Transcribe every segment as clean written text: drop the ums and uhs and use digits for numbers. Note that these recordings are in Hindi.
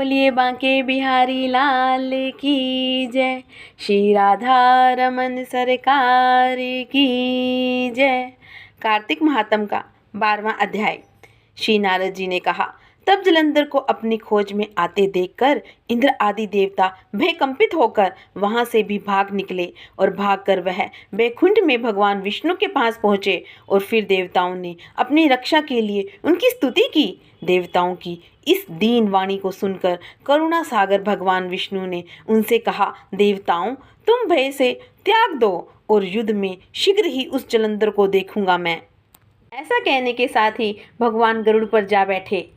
बोलिए बांके बिहारी लाल की जय, श्री राधा रमन सरकार की जय। कार्तिक महात्म का 12वां अध्याय। श्री नारद जी ने कहा, तब जलंधर को अपनी खोज में आते देखकर इंद्र आदि देवता भयकंपित होकर वहां से भी भाग निकले और भागकर वह बैकुंठ में भगवान विष्णु के पास पहुंचे। और फिर देवताओं ने अपनी रक्षा के लिए उनकी स्तुति की। देवताओं की इस दीन वाणी को सुनकर करुणा सागर भगवान विष्णु ने उनसे कहा, देवताओं, तुम भय से त्याग दो और युद्ध में शीघ्र ही उस जलंधर को देखूंगा मैं। ऐसा कहने के साथ ही भगवान गरुड़ पर जा बैठे।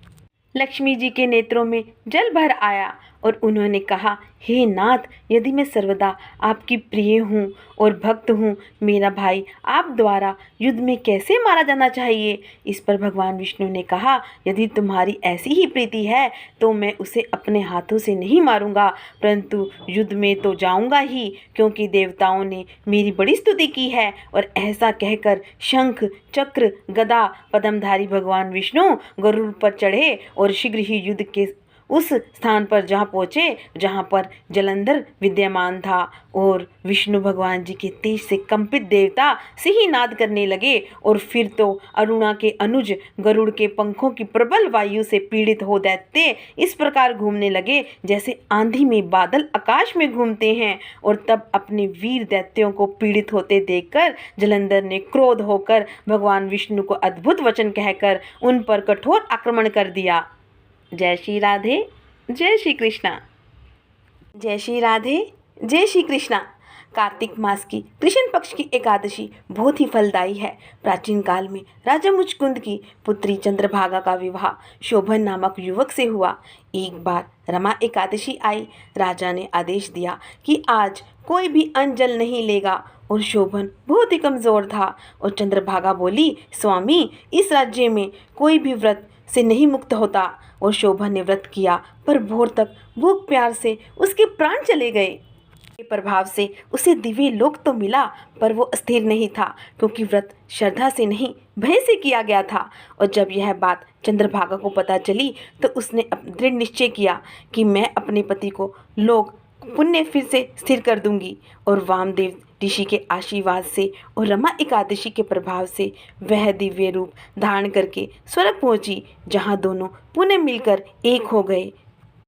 लक्ष्मी जी के नेत्रों में जल भर आया और उन्होंने कहा, हे नाथ, यदि मैं सर्वदा आपकी प्रिय हूँ और भक्त हूँ, मेरा भाई आप द्वारा युद्ध में कैसे मारा जाना चाहिए। इस पर भगवान विष्णु ने कहा, यदि तुम्हारी ऐसी ही प्रीति है तो मैं उसे अपने हाथों से नहीं मारूंगा, परंतु युद्ध में तो जाऊंगा ही, क्योंकि देवताओं ने मेरी बड़ी स्तुति की है। और ऐसा कहकर शंख चक्र गदा पद्मधारी भगवान विष्णु गरुड़ पर चढ़े और शीघ्र ही युद्ध के उस स्थान पर जहाँ पहुँचे जहाँ पर जलंधर विद्यमान था। और विष्णु भगवान जी के तेज से कंपित देवता सिंहनाद करने लगे। और फिर तो अरुणा के अनुज गरुड़ के पंखों की प्रबल वायु से पीड़ित हो दैत्य इस प्रकार घूमने लगे जैसे आंधी में बादल आकाश में घूमते हैं। और तब अपने वीर दैत्यों को पीड़ित होते देखकर जलंधर ने क्रोध होकर भगवान विष्णु को अद्भुत वचन कहकर उन पर कठोर आक्रमण कर दिया। जय श्री राधे, जय श्री कृष्णा। जय श्री राधे, जय श्री कृष्णा। कार्तिक मास की कृष्ण पक्ष की एकादशी बहुत ही फलदायी है। प्राचीन काल में राजा मुचकुंद की पुत्री चंद्रभागा का विवाह शोभन नामक युवक से हुआ। एक बार रमा एकादशी आई। राजा ने आदेश दिया कि आज कोई भी अन्न जल नहीं लेगा। और शोभन बहुत ही कमज़ोर था। और चंद्रभागा बोली, स्वामी, इस राज्य में कोई भी व्रत से नहीं मुक्त होता। और शोभन ने व्रत किया, पर भोर तक भूख प्यास से उसके प्राण चले गए। के प्रभाव से उसे दिव्य लोक तो मिला, पर वो स्थिर नहीं था, क्योंकि व्रत श्रद्धा से नहीं भय से किया गया था। और जब यह बात चंद्रभागा को पता चली तो उसने दृढ़ निश्चय किया कि मैं अपने पति को लोक पुण्य फिर से स्थिर कर दूंगी। और वामदेव ऋषि के आशीर्वाद से और रमा एकादशी के प्रभाव से वह दिव्य रूप धारण करके स्वर्ग पहुंची, जहां दोनों पुनः मिलकर एक हो गए।